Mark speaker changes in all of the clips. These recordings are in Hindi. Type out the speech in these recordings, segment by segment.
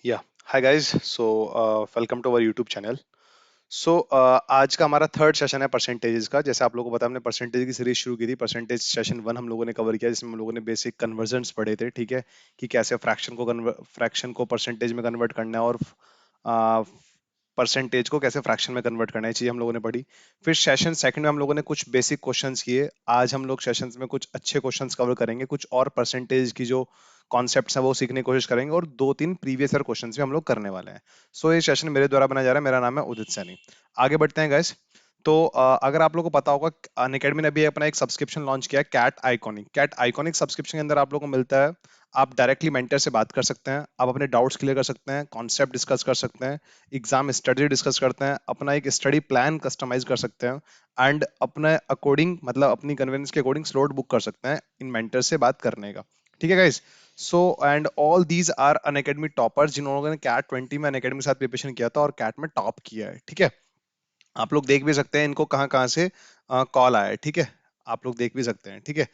Speaker 1: या hi guys so welcome to our YouTube channel. So आज का हमारा थर्ड सेशन है परसेंटेजेस का। जैसे आप लोगों को पता है, हमने परसेंटेज की सीरीज शुरू की थी। परसेंटेज सेशन वन हम लोगों ने कवर किया, जिसमें हम लोगों ने बेसिक कन्वर्जन्स पढ़े थे। ठीक है, कि कैसे फ्रैक्शन को परसेंटेज में कन्वर्ट करना है, और परसेंटेज को कैसे फ्रैक्शन में कन्वर्ट करना है, ये चीज़ हम लोगों ने पढ़ी। फिर सेशन सेकंड में हम लोगों ने कुछ बेसिक क्वेश्चंस किए। आज हम लोग सेशंस में कुछ अच्छे क्वेश्चंस कवर करेंगे, कुछ और परसेंटेज की जो कॉन्सेप्ट्स हैं वो सीखने की कोशिश करेंगे, और दो तीन प्रीवियस ईयर क्वेश्चंस भी हम लोग करने वाले हैं। सो ये सेशन मेरे द्वारा बनाया जा रहा है। मेरा नाम है उदित सैनी। आगे बढ़ते हैं गैस। तो अगर आप लोगों को पता होगा, अनअकैडमी ने अभी अपना एक सब्सक्रिप्शन लॉन्च किया है, कैट आइकॉनिक सब्सक्रिप्शन के अंदर आप लोगों को मिलता है, आप डायरेक्टली मेंटर से बात कर सकते हैं, आप अपने डाउट्स क्लियर कर सकते हैं, कॉन्सेप्ट डिस्कस कर सकते हैं, एग्जाम स्टडी डिस्कस करते हैं, अपना एक स्टडी प्लान कस्टमाइज कर सकते हैं, एंड अपने अकॉर्डिंग, मतलब अपनी कन्वीनियंस के अकॉर्डिंग स्लॉट बुक कर सकते हैं इन मेंटर से बात करने का। ठीक है guys. So and all these are Unacademy toppers, जिन्होंने कैट 20 में अनअकैडमी के साथ प्रिपरेशन किया था और कैट में टॉप किया है। ठीक है, आप लोग देख भी सकते हैं इनको कहाँ कहाँ से कॉल आया है। ठीक है, आप लोग देख भी सकते हैं। ठीक है,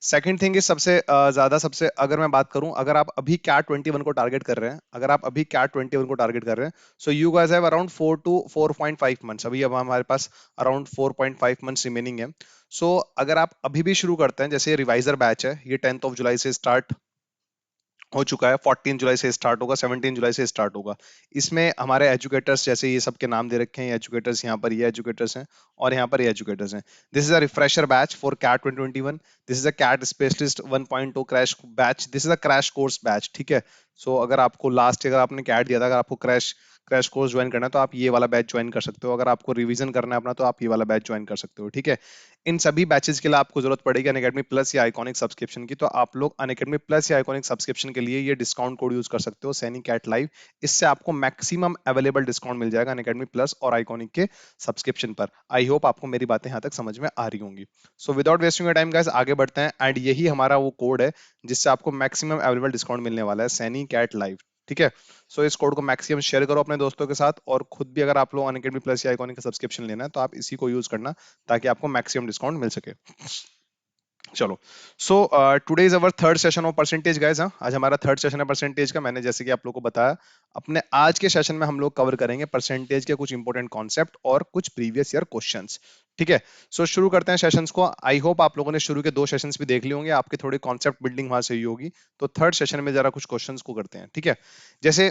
Speaker 1: सेकंड थिंग इज सबसे ज्यादा सबसे अगर मैं बात करूं, अगर आप अभी कैट 21 को टारगेट कर रहे हैं, अगर आप अभी कैट 21 को टारगेट कर रहे हैं, so you guys have around 4 to 4.5 months. अभी अब हमारे पास अराउंड 4.5 मंथ्स रिमेनिंग है। सो अगर आप अभी भी शुरू करते हैं, जैसे रिवाइजर बैच है, ये 10th ऑफ जुलाई से स्टार्ट हो चुका है, 14 जुलाई से स्टार्ट होगा, 17 जुलाई से स्टार्ट होगा। इसमें हमारे एजुकेटर्स, जैसे ये सबके नाम दे रखे हैं एजुकेटर्स, यहाँ पर ये एजुकेटर्स हैं और यहाँ पर ये एजुकेटर्स हैं। This is a refresher batch for CAT 2021। This is a CAT specialist 1.2 crash batch. This is a crash course batch. ठीक है, सो अगर आपको लास्ट, अगर आपने कैट दिया था, अगर आपको क्रैश क्रैश कोर्स ज्वाइन करना है, तो आप ये वाला बैच ज्वाइन कर सकते हो। अगर आपको रिवीजन करना है अपना, तो आप ये वाला बैच ज्वाइन कर सकते हो। ठीक है, इन सभी बैचेस के लिए आपको जरूरत पड़ेगी अनअकैडमी प्लस या आइकॉनिक सब्सक्रिप्शन की। तो आप लोग अनअकैडमी प्लस या आइकॉनिक सब्सक्रिप्शन के लिए ये डिस्काउंट कोड यूज कर सकते हो, सैनी कैट लाइव। इससे आपको मैक्सिमम अवेलेबल डिस्काउंट मिल जाएगा अनअकैडमी प्लस और आइकॉनिक के सब्सक्रिप्शन पर। आई होप आपको मेरी बातें यहाँ तक समझ में आ रही होंगी। So without wasting your time guys, आगे बढ़ते हैं। एंड यही हमारा वो कोड है जिससे आपको मैक्सिमम अवेलेबल डिस्काउंट मिलने वाला है, सैनी कैट लाइव। ठीक है, सो इस कोड को मैक्सिमम शेयर करो अपने दोस्तों के साथ, और खुद भी अगर आप लोग अनअकैडमी प्लस या आइकॉनिक का सब्सक्रिप्शन लेना है, तो आप इसी को यूज करना, ताकि आपको मैक्सिमम डिस्काउंट मिल सके। चलो, so today is our third session of percentage guys. हाँ, आज हमारा थर्ड सेशन है परसेंटेज का। मैंने जैसे कि आप लोगों को बताया, अपने आज के सेशन में हम लोग कवर करेंगे परसेंटेज के कुछ इंपॉर्टेंट कॉन्सेप्ट और कुछ प्रीवियस ईयर क्वेश्चंस। ठीक है, सो शुरू करते हैं सेशंस को। आई होप आप लोगों ने शुरू के दो सेशंस भी देख लिए होंगे, आपके थोड़ी कॉन्सेप्ट बिल्डिंग वहां से हुई होगी। तो थर्ड सेशन में जरा कुछ क्वेश्चंस को करते हैं। ठीक है, जैसे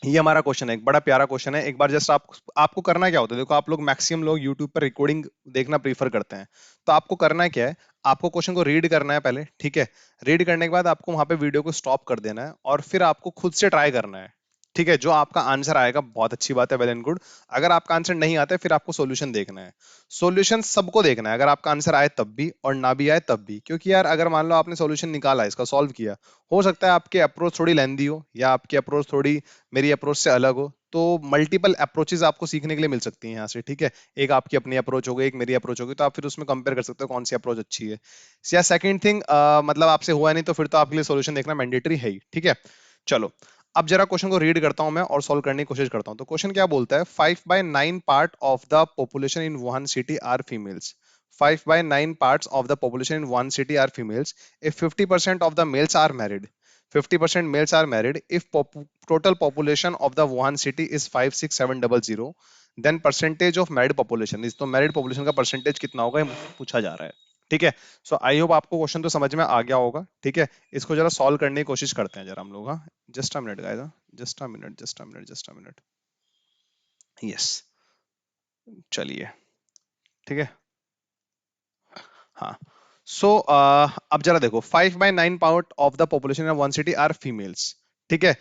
Speaker 1: ये हमारा क्वेश्चन है, एक बड़ा प्यारा क्वेश्चन है। एक बार जस्ट आपको करना क्या होता है, देखो आप लोग मैक्सिमम लोग यूट्यूब पर रिकॉर्डिंग देखना प्रीफर करते हैं। तो आपको करना क्या है, आपको क्वेश्चन को रीड करना है पहले। ठीक है, रीड करने के बाद आपको वहां पे वीडियो को स्टॉप कर देना है, और फिर आपको खुद से ट्राई करना है। ठीक है, जो आपका आंसर आएगा बहुत अच्छी बात है, वेल एंड गुड। अगर आपका आंसर नहीं आता है, फिर आपको सॉल्यूशन देखना है। सॉल्यूशन सबको देखना है, अगर आपका आंसर आए तब भी और ना भी आए तब भी। क्योंकि यार, अगर मान लो आपने सॉल्यूशन निकाला, इसका सॉल्व किया, हो सकता है आपकी अप्रोच थोड़ी लेंदी हो, या आपकी अप्रोच थोड़ी मेरी अप्रोच से अलग हो, तो मल्टीपल अप्रोचेस आपको सीखने के लिए मिल सकती हैं यहाँ से। ठीक है, एक आपकी अपनी अप्रोच हो गई, एक मेरी अप्रोच होगी, तो आप फिर उसमें कंपेयर कर सकते हो कौन सी अप्रोच अच्छी है। या सेकंड थिंग, मतलब आपसे हुआ नहीं, तो फिर तो आपके लिए सॉल्यूशन देखना मैंडेटरी है ही। ठीक है, चलो, अब जरा क्वेश्चन को रीड करता हूं मैं और सॉल्व करने की कोशिश करता हूं। तो क्वेश्चन क्या बोलता है, 5/9 part of the population in one city are females. 5/9 parts of the population in one city are females. If 50% of the males are married, 50% males are married. If total population of the Wuhan city is 56700, then percentage of married population is, तो married population का percentage कितना होगा, ये मुझसे पूछा जा रहा है। ठीक है, सो आई होप आपको क्वेश्चन तो समझ में आ गया होगा। ठीक है, इसको जरा सॉल्व करने की कोशिश करते हैं जरा हम लोग। हाँ, just a minute guys, just a minute, just a minute, just a minute. Yes, चलिए, ठीक है। हाँ, सो अब जरा देखो, 5/9 part of the population in one city are females. ठीक है,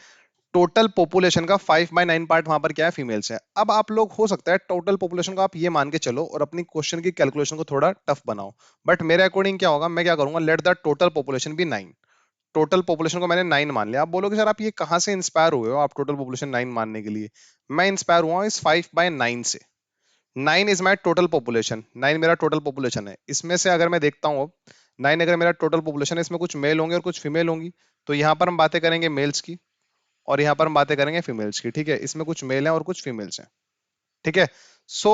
Speaker 1: टोटल पॉपुलेशन का 5/9 पार्ट वहां पर क्या है, फीमेल्स है। अब आप लोग, हो सकता है टोटल पॉपुलेशन को आप ये मान के चलो और अपनी क्वेश्चन की कैलकुलेशन को थोड़ा टफ बनाओ। बट मेरे अकॉर्डिंग क्या होगा, मैं क्या करूंगा, let the total population be 9। Total population को मैंने 9 मान लिया। आप बोलोगे सर, आप ये कहां से इंस्पायर हुए हो, आप टोटल पॉपुलेशन 9 मानने के लिए? मैं इंस्पायर हुआ हूं इस 5/9 से। 9 इज माई टोटल पॉपुलेशन, 9 मेरा टोटल पॉपुलेशन है। इसमें से अगर मैं देखता हूँ, 9 अगर मेरा टोटल पॉपुलेशन है, इसमें कुछ मेल होंगे और कुछ फीमेल होंगी। तो यहाँ पर हम बातें करेंगे मेल्स की, और यहाँ पर हम बातें करेंगे फीमेल्स की। ठीक है, इसमें कुछ मेल हैं और कुछ फीमेल्स हैं। ठीक है, so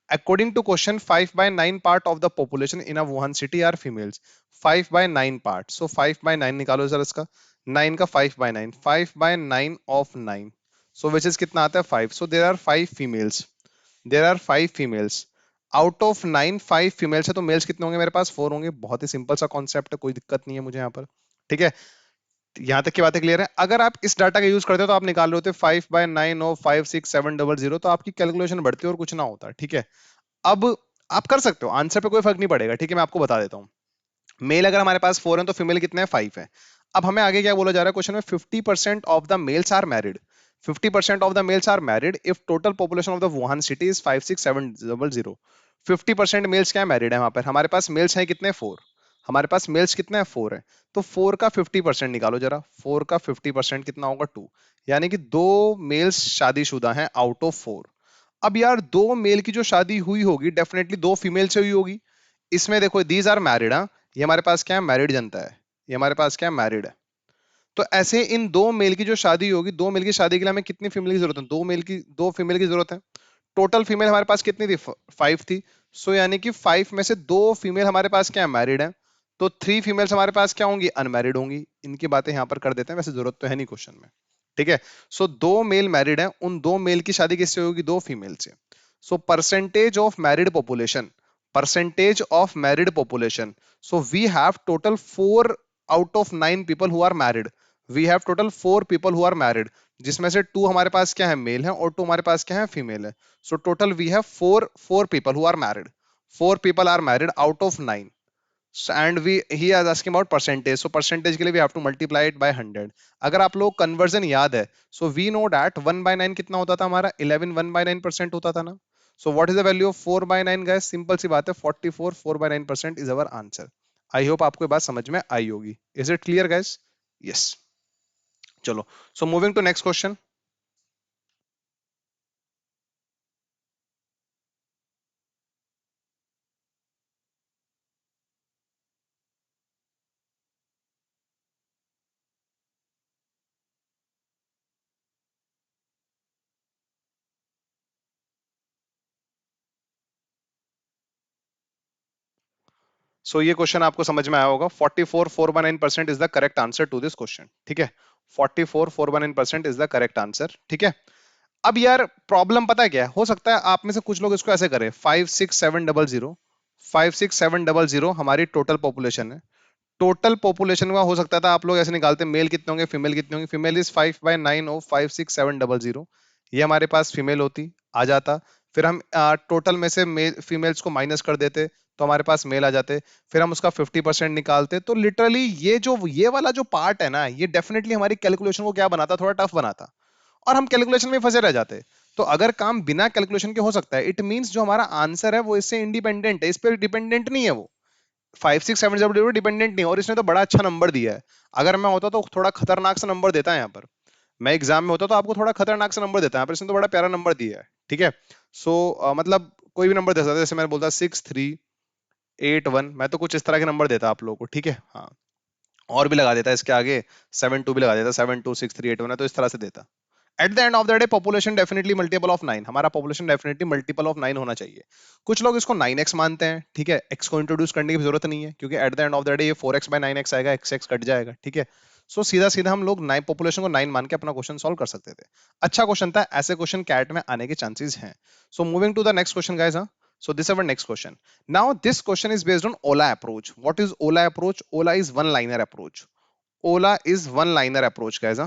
Speaker 1: according to question, 5/9 part of the population in a Wuhan city are females. 5/9 part, so 5/9 निकालो सर इसका। 9 का 5/9, 5/9 ऑफ 9, सो विच इज कितना आता है 5, so there are 5 females, there are 5 females out of 9, 5 females है, तो मेल्स कितने होंगे मेरे पास 4 होंगे। बहुत ही सिंपल सा कॉन्सेप्ट है, कोई दिक्कत नहीं है मुझे यहाँ पर। ठीक है, यहाँ तक की बातें क्लियर है। अगर आप इस डाटा का यूज करते हो तो आप निकाल रहे होते 5/9 और 56700, तो आपकी कैलकुलेशन बढ़ती है और कुछ ना होता। ठीक है, अब आप कर सकते हो, आंसर पे कोई फर्क नहीं पड़ेगा। ठीक है, मैं आपको बता देता हूँ। मेल अगर हमारे पास 4 है तो फीमेल कितने हैं 5 है। अब हमें आगे क्या बोला जा रहा है क्वेश्चन में, 50% of the males are married, 50% of the males are married if total population of the Wuhan city is 56700। 50% males क्या मैरिड है वहां पर, हमारे पास मेल्स हैं कितने 4, हमारे पास मेल्स कितने हैं 4 है। तो 4 का 50% निकालो जरा, 4 का 50% कितना होगा 2, यानी कि दो मेल्स शादीशुदा हैं आउट ऑफ 4। अब यार दो मेल की जो शादी हुई होगी डेफिनेटली दो फीमेल से हुई होगी। इसमें देखो दीज आर मैरिड, हाँ, ये हमारे पास क्या है मैरिड जनता है, ये हमारे पास क्या है मैरिड है। तो ऐसे इन दो मेल की जो शादी होगी, दो मेल की शादी के लिए हमें कितनी फीमेल की जरूरत है, दो मेल की दो फीमेल की जरूरत है। टोटल फीमेल हमारे पास कितनी थी 5 थी। सो यानी कि 5 में से दो फीमेल हमारे पास क्या है मैरिड है, तो 3 फीमेल्स हमारे पास क्या होंगी अनमैरिड होंगी। इनकी बातें यहां पर कर देते हैं, वैसे जरूरत तो है नहीं क्वेश्चन में। ठीक है, सो दो मेल मैरिड है, उन दो मेल की शादी किससे होगी दो फीमेल से। So percentage of married population, percentage of married population, so we have total 4 out of 9 people who are married, we have total 4 people who are married, जिसमें से 2 हमारे पास क्या है मेल है और 2 हमारे पास क्या है फीमेल है। So total we have four people who are married. Four people are married out of 9. So, and we he is asking about percentage. So percentage के लिए we have to multiply it by 100. अगर आप लोग conversion याद है, so we know that 1/9 कितना होता था हमारा 11 1/9% होता था ना। So what is the value of 4/9 guys? Simple सी बात है 44, 4/9% is our answer. I hope आपको ये बात समझ में आई होगी। Is it clear guys? Yes. चलो, so moving to next question. सो ये क्वेश्चन आपको समझ में आया होगा। 44 4/9% is the correct answer to this question. ठीक है, 44 4/9% इज द करेक्ट आंसर। ठीक है, अब यार प्रॉब्लम पता है क्या है? हो सकता है आप में से कुछ लोग इसको ऐसे करें 56700, 56700 हमारी टोटल पॉपुलेशन है। टोटल पॉपुलेशन का हो सकता था आप लोग ऐसे निकालते मेल कितने होंगे फीमेल कितने होंगे, फीमेल इज 5/9 ऑफ 56700, ये हमारे पास फीमेल होती आ जाता। फिर हम टोटल में से मेल फीमेल्स को माइनस कर देते तो हमारे पास मेल आ जाते। फिर हम उसका 50% निकालते, तो लिटरली ये वाला जो पार्ट है ना, ये डेफिनेटली हमारी कैलकुलेशन को क्या बनाता, थोड़ा टफ बनाता, और हम कैलकुलेशन में फंसे रह जाते। तो अगर काम बिना कैलकुलेशन के हो सकता है, इट मींस जो हमारा आंसर है वो इससे इंडिपेंडेंट है, इस पर डिपेंडेंट नहीं है वो। 56700 डिपेंडेंट नहीं, और इसने तो बड़ा अच्छा नंबर दिया है। अगर मैं होता तो थोड़ा खतरनाक सा नंबर देता है यहाँ पर, मैं एग्जाम में होता तो आपको थोड़ा खतरनाक सा नंबर देता है, पर इसने तो बड़ा प्यारा नंबर दिया है। ठीक है, सो मतलब कोई भी नंबर दे सकता है, जैसे मैंने बोलता 6381, मैं तो कुछ इस तरह के नंबर देता आप लोगों को। ठीक है, हाँ, और भी लगा देता है इसके आगे, 72 भी लगा देता, 726381 है, तो इस तरह से देता। At the end of the day population definitely multiple of 9, हमारा पॉपुलेशन डेफिनेटली मल्टीपल ऑफ 9 होना चाहिए। कुछ लोग इसको 9x मानते हैं। ठीक है, x को इंट्रोड्यूस करने की जरूरत नहीं है, क्योंकि at the end of the day ये 4x/9x आएगा, x कट जाएगा। ठीक है, सो सीधा सीधा हम लोग 9 पॉपुलेशन को 9 मान के अपना क्वेश्चन सॉल्व कर सकते थे। अच्छा क्वेश्चन था, ऐसे क्वेश्चन कैट में आने के चांसेस हैं। So moving to the next question guys. So this is our next question. Now this question is based on Ola approach. What is Ola approach? Ola is one liner approach. Ola is one liner approach guys.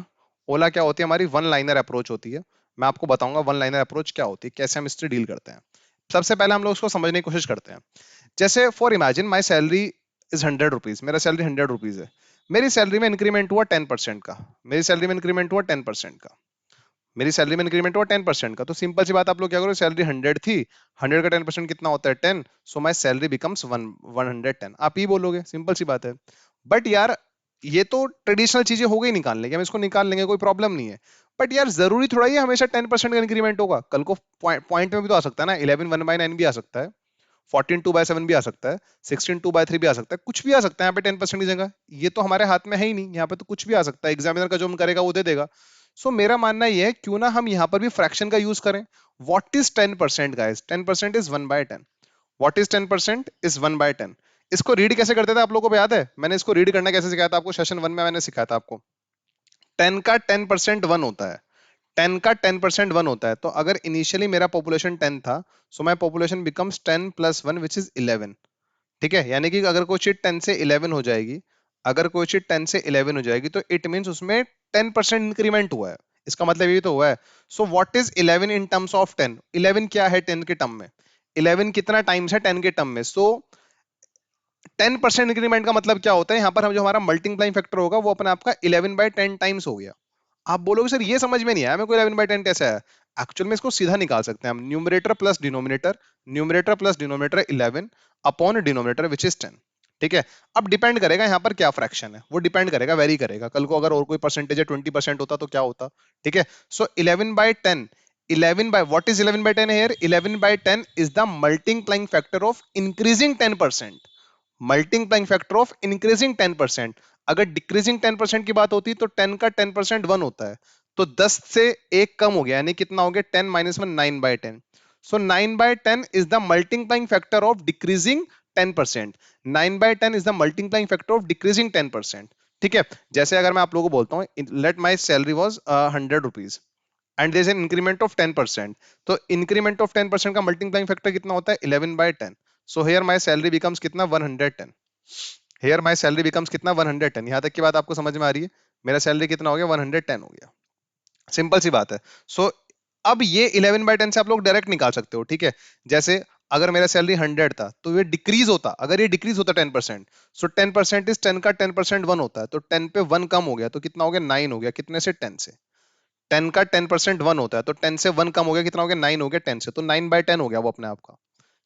Speaker 1: Ola क्या होती है, हमारी वन लाइनर अप्रोच होती है। मैं आपको बताऊंगा वन लाइनर अप्रोच क्या होती है, कैसे हम इससे डील करते हैं। सबसे पहले हम लोग उसको समझने की कोशिश करते हैं। जैसे for imagine my salary is 100 rupees, मेरा सैलरी 100 रुपीज है। मेरी सैलरी में इंक्रीमेंट हुआ 10% का, मेरी सैलरी में इंक्रीमेंट हुआ 10% का, मेरी सैलरी में इंक्रीमेंट हुआ 10% का। तो सिंपल सी बात, आप लोग क्या करो, सैलरी 100 थी, 100 का 10% कितना होता है 10, सो माई सैलरी बिकम्स 110। आप ही बोलोगे, सिंपल सी बात है। बट यार ये तो ट्रेडिशनल चीजें हो गई निकालने की, हम इसको निकाल लेंगे, कोई प्रॉब्लम नहीं है। बट यार जरूरी थोड़ा ही हमेशा 10% का इंक्रीमेंट होगा, कल को पॉइंट में भी तो आ सकता है ना, 11 1/9 भी आ सकता है, 14 2/7 भी आ सकता है, 16 2/3 भी आ सकता है, कुछ भी आ सकता है यहाँ पे 10% की जगह। ये तो हमारे हाथ में है ही नहीं, यहाँ पे तो कुछ भी आ सकता है, एग्जामिनर का जो हम करेगा वो दे देगा। सो मेरा मानना ये है, क्यों ना हम यहाँ पर भी फ्रैक्शन का यूज करें। What is 10% guys? 10% is 1/10। What is 10% is 1/10। इसको रीड कैसे करते थे आप लोगों को याद है? मैंने इसको रीड करना कैसे सिखाया था आपको, सेशन 1 में मैंने सिखाया था आपको। 10 का 10% 1 होता है, 10 का 10% 1 होता है। तो अगर इनिशियली मेरा पॉपुलेशन 10 था, so my population becomes 10 plus 1 which is 11। ठीक है, यानी कि अगर कोई चीज 10 से 11 हो जाएगी, अगर कोई चीज 10 से 11 हो जाएगी तो इट मींस उसमें 10% इंक्रीमेंट हुआ है। इसका मतलब ये तो हुआ है। So what is 11 in terms of 10? 11 क्या है 10 के टर्म में? 11 कितना टाइम्स है 10 के टर्म में? सो 10% इंक्रीमेंट का मतलब क्या होता है? यहाँ पर हम जो हमारा मल्टीप्लाइंग फैक्टर होगा वो अपने आपका 11/10 टाइम्स हो गया। आप बोलोगे सर ये समझ में नहीं आया मेरे को, 11/10 कैसे है? एक्चुअल में इसको सीधा निकाल सकते हैं हम, numerator plus denominator, numerator plus denominator 11 upon denominator which is 10। ठीक है, अब डिपेंड करेगा यहाँ पर क्या फ्रैक्शन है, वो डिपेंड करेगा, वेरी करेगा। कल को अगर और कोई परसेंटेज है 20% होता तो क्या होता? ठीक है, सो 11/10, 11 by what is 11/10 here? 11/10 is the multiplying factor of increasing 10%, multiplying factor of increasing 10%। अगर डिक्रीजिंग 10% की बात होती तो 10 का 10% 1 होता है, तो 10 से एक कम हो गया, यानी कितना हो गया? 10 minus 1, 9/10। So 9/10 is the multiplying factor of decreasing 10%। 9/10 is the multiplying factor of decreasing 10%। ठीक है, जैसे अगर मैं आप लोगों को बोलता हूँ let my salary was 100 rupees and there is an increment of 10%, तो इंक्रीमेंट ऑफ 10% का मल्टीप्लाइंग फैक्टर कितना होता है? 11/10। So here my salary becomes कितना? 110। हियर माय सैलरी बिकम्स कितना? 110। यहां तक की बात आपको समझ में आ रही है? मेरा सैलरी कितना हो गया? 110 हो गया। सिंपल सी बात है। सो अब ये 11/10 से आप लोग डायरेक्ट निकाल सकते हो। ठीक है, जैसे अगर मेरा सैलरी 100 था तो ये डिक्रीज होता, अगर ये डिक्रीज होता 10%, सो 10% इज 10 का 10% 1 होता है, तो 10 पे 1 कम हो गया तो कितना हो गया? 9 हो गया। कितने से? 10 से। 10 का 10% 1 होता है, तो 10 से 1 कम हो गया, कितना हो गया? 9 हो गया 10 से, तो 9/10 हो गया वो अपने आप का।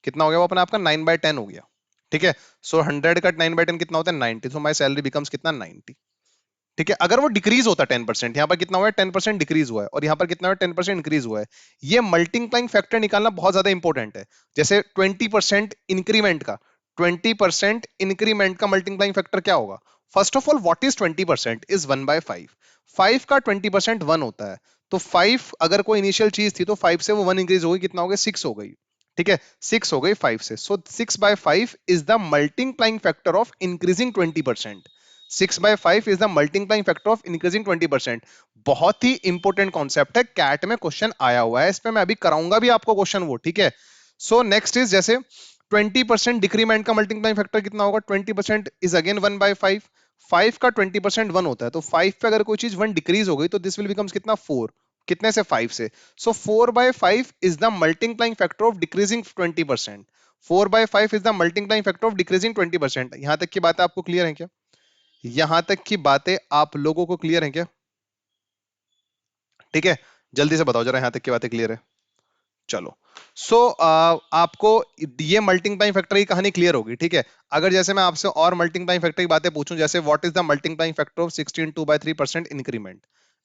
Speaker 1: कितना हो गया वो अपने आपका? 9/10 हो गया। ठीक है, सो 100 का 9/10 कितना होता है? 90। सो माई सैलरी बिकम्स कितना? 90। ठीक है, अगर वो डिक्रीज होता 10%, यहाँ पर कितना हुआ है? 10% डिक्रीज हुआ है, और यहाँ पर कितना हुआ है? 10% इंक्रीज हुआ है। ये मल्टीप्लाइंग फैक्टर निकालना बहुत ज्यादा इंपॉर्टेंट है। जैसे 20% इंक्रीमेंट का, 20% इंक्रीमेंट का मल्टीप्लाइंग फैक्टर क्या होगा? First of all what is 20%? Is 1/5। 5 का 20% 1 होता है, तो 5 अगर कोई इनिशियल चीज थी तो 5 से वो 1 इंक्रीज हो गई, कितना हो गया? 6 हो गई। ठीक है, 6 हो गई 5 से। सो 6/5 is the multiplying factor of increasing 20%। 6/5 is the multiplying factor of increasing 20%। बहुत ही इंपॉर्टेंट कॉन्सेप्ट है, कैट में क्वेश्चन आया हुआ है, इस पे मैं अभी कराऊंगा भी आपको क्वेश्चन वो। ठीक है, सो नेक्स्ट इज जैसे 20% डिक्रीमेंट का मल्टीप्लाइंग फैक्टर कितना होगा? 20% इज अगेन 1/5। 5 का 20% 1 होता है, तो 5 पे अगर कोई चीज 1 डिक्रीज हो गई तो दिस विल बिकम्स कितना? 4। कितने से? 5 से। सो 4/5 is the multiplying factor of decreasing 20%। 4/5 is the multiplying factor of decreasing 20%। यहां तक की बातें आपको क्लियर है क्या? यहां तक की बातें आप लोगों को क्लियर है क्या? ठीक है, जल्दी से बताओ जरा, यहां तक की बातें क्लियर है? चलो, सो आपको ये मल्टीप्लाइंग फैक्टर की कहानी क्लियर होगी। ठीक है, अगर जैसे मैं आपसे और मल्टीप्लाइंग फैक्टर की बातें पूछूं, जैसे what is the multiplying factor of 16 2/3% increment?